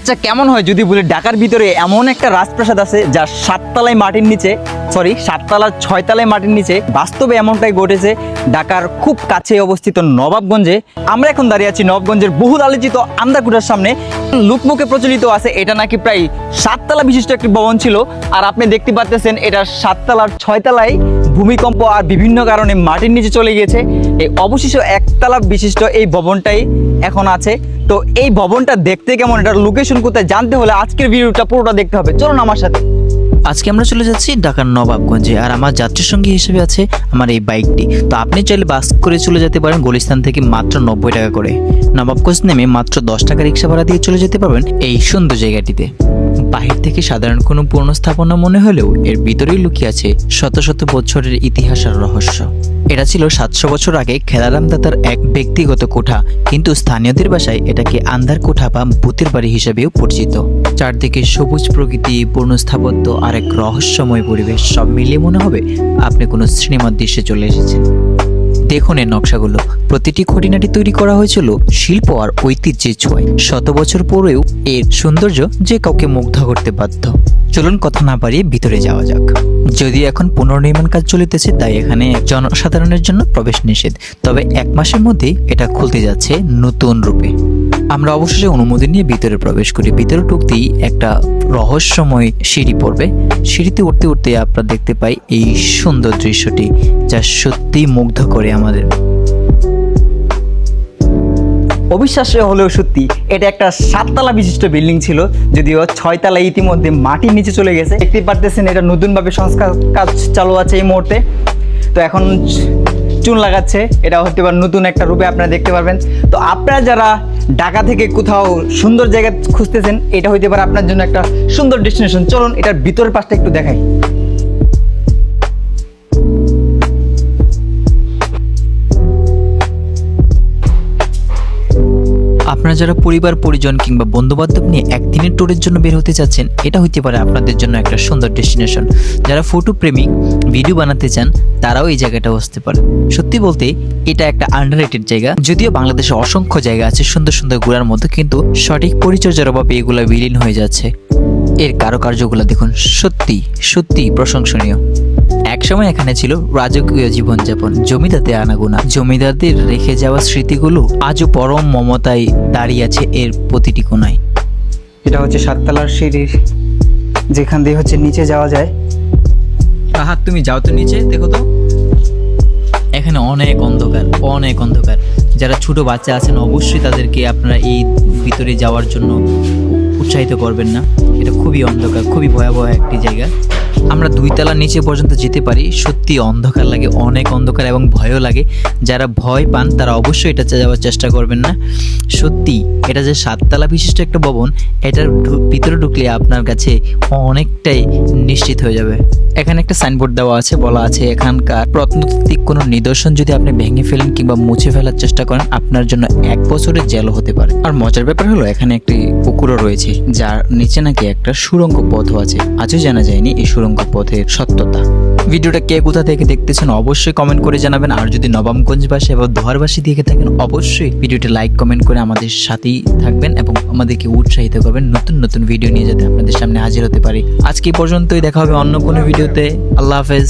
আচ্ছা কেমন হয় যদি বলি ঢাকার ভিতরে এমন একটা রাজপ্রাসাদ আছে যা সাততলায় মাটির নিচে, সাততলার ছয়তলায় মাটির নিচে। বাস্তবে এমনটাই ঘটেছে ঢাকার খুব কাছে অবস্থিত নবাবগঞ্জে। আমরা এখন দাঁড়িয়ে আছি নবাবগঞ্জের বহুল আলোচিত আন্দারকুঠার সামনে। লোকমুখে প্রচলিত আছে এটা নাকি প্রায় 7 তলা বিশিষ্ট একটি ভবন ছিল। আর আপনি দেখতে পাচ্ছেন এটা 7 তলার 6 তলায় ভূমিকম্প আর বিভিন্ন কারণে মাটির নিচে চলে গিয়েছে। এই অবশিষ্ট 1 তলা বিশিষ্ট এই ভবনটাই এখন আছে। তো এই ভবনটা দেখতে কেমন, এটার লোকেশন কোথায় জানতে হলে আজকের ভিডিওটা পুরোটা দেখতে হবে। চলুন আমার সাথে। আজকে আমরা চলে যাচ্ছি ঢাকার নবাবগঞ্জে, আর আমার যাত্রী সঙ্গী হিসেবে আছে আমার এই বাইকটি। তো আপনি চাইলে বাস করে চলে যেতে পারেন গুলিস্তান থেকে মাত্র 90 টাকা করে। নবাবগঞ্জ নেমে মাত্র 10 টাকা রিক্সা ভাড়া দিয়ে চলে যেতে পারবেন এই সুন্দর জায়গাটিতে। বাহির থেকে সাধারণ কোনো পুরনো স্থাপনা মনে হলেও এর ভিতরেই লুকিয়ে আছে শত শত বছরের ইতিহাস আর রহস্য। এটা ছিল 700 বছর আগে খেলারাম দাতার এক ব্যক্তিগত কোঠা, কিন্তু স্থানীয়দের ভাষায় এটাকে আন্ধার কোঠা বা ভূতের বাড়ি হিসেবেও পরিচিত। চারদিকে সবুজ প্রকৃতি, পূর্ণ স্থাপত্য আর এক রহস্যময় পরিবেশ, সব মিলিয়ে মনে হবে আপনি কোনো সিনেমার দৃশ্যে চলে এসেছেন। দেখুন এর নকশাগুলো, প্রতিটি খুঁটিনাটি তৈরি করা হয়েছিল শিল্প আর ঐতিহ্যের ছোঁয়ায়। শত বছর পরেও এর সৌন্দর্য যে কাউকে মুগ্ধ করতে বাধ্য। চলুন কথা না বাড়িয়ে ভিতরে যাওয়া যাক। যদি এখন পুনর্নির্মাণ কাজ চলিতেছে, তাই এখানে জনসাধারণের জন্য প্রবেশ নিষেধ। তবে 1 মাসের মধ্যেই এটা খুলতে যাচ্ছে নতুন রূপে। আমরা অবশেষে অনুমতি নিয়ে ভিতরে প্রবেশ করি। ভিতরে ঢুকতেই একটা রহস্যময় সিঁড়ি পড়বে। সিঁড়িতে উঠতে উঠতে আমরা দেখতে পাই এই সুন্দর দৃশ্যটি, যা সত্যিই মুগ্ধ করে আমাদের। অবিশ্বাস্য হলেও সত্যি, এটা একটা 7 তলা বিশিষ্ট বিল্ডিং ছিল, যদিও 6 তলা ইতিমধ্যে মাটির নিচে চলে গেছে। দেখতে পারতেছেন এটা নতুনভাবে সংস্কার কাজ চালু আছে এই মুহূর্তে। তো এখন চুন লাগাচ্ছে, এটা হতে পারে নতুন একটা রূপে আপনারা দেখতে পারবেন। তো আপনারা যারা ঢাকা থেকে কোথাও সুন্দর জায়গা খুঁজতেছেন, এটা হইতে পারে আপনার জন্য একটা সুন্দর ডেস্টিনেশন। চলুন এটার ভিতরের পাশটা একটু দেখাই। আপনারা যারা পরিবার পরিজন কিংবা বন্ধুবান্ধব নিয়ে একদিনের ট্যুরের জন্য বের হতে চাচ্ছেন, এটা হইতে পারে আপনাদের জন্য একটা সুন্দর ডেস্টিনেশন। যারা ফটো প্রেমিক, ভিডিও বানাতে চান, তারাও এই জায়গাটা আসতে পারে। সত্যি বলতে এটা একটা আন্ডাররেটেড জায়গা। যদিও বাংলাদেশে অসংখ্য জায়গা আছে সুন্দর সুন্দর ঘোরার মতো, কিন্তু সঠিক পরিচর্যার অভাবে এগুলো বিলীন হয়ে যাচ্ছে। এর কারুকার্যগুলো দেখুন, সত্যি সত্যি প্রশংসনীয়। একসময় এখানে ছিল রাজকীয় জীবনযাপন, জমিদারদের আনাগোনা। জমিদারদের রেখে যাওয়া স্মৃতিগুলো আজও পরম মমতায় দাঁড়িয়ে আছে এর প্রতিটি কোণায়। এটা হচ্ছে 7 তলার সিঁড়ির, যেখান দিয়ে হচ্ছে নিচে যাওয়া যায়। হাত তুমি যাও তো নিচে, দেখো তো। এখানে অনেক অন্ধকার, অনেক অন্ধকার। যারা ছোট বাচ্চা আছেন অবশ্যই তাদেরকে আপনারা এই ভিতরে যাওয়ার জন্য উৎসাহিত করবেন না। এটা খুবই অন্ধকার, খুবই ভয়াবহ একটি জায়গা। আমরা 2 তলা নিচে পর্যন্ত যেতে পারি। সত্যি অন্ধকার লাগে, অনেক অন্ধকার এবং ভয়ও লাগে। যারা ভয় পান তারা অবশ্যই এটা যাওয়ার চেষ্টা করবেন না। সত্যি এটা যে 7 তলা বিশিষ্ট একটা ভবন, এটার ভিতরে ঢুকলে আপনার কাছে অনেকটাই নিশ্চিত হয়ে যাবে। এখানে একটা সাইনবোর্ড দেওয়া আছে, বলা আছে এখানকার প্রত্নতাত্ত্বিক কোনো নিদর্শন যদি আপনি ভেঙে ফেলেন কিংবা মুছে ফেলার চেষ্টা করেন, আপনার জন্য 1 বছরের জেলও হতে পারে। আর মজার ব্যাপার হলো এখানে একটি পুকুরও রয়েছে, যার নিচে নাকি একটা সুড়ঙ্গ পথও আছে। আজও জানা যায়নি এই সুড়ঙ্গ পথের সত্যতা। ভিডিওটা কে কোথা থেকে দেখতেছেন অবশ্যই কমেন্ট করে জানাবেন। আর যদি নবাবগঞ্জবাসী এবং দোহারবাসী দেখে থাকেন, অবশ্যই ভিডিওটি লাইক কমেন্ট করে আমাদের সাথেই থাকবেন এবং আমাদেরকে উৎসাহিত করবেন নতুন নতুন ভিডিও নিয়ে যাতে আপনাদের সামনে হাজির হতে পারি। আজকে এই পর্যন্তই, দেখা হবে অন্য কোনো ভিডিওতে। আল্লাহ হাফেজ।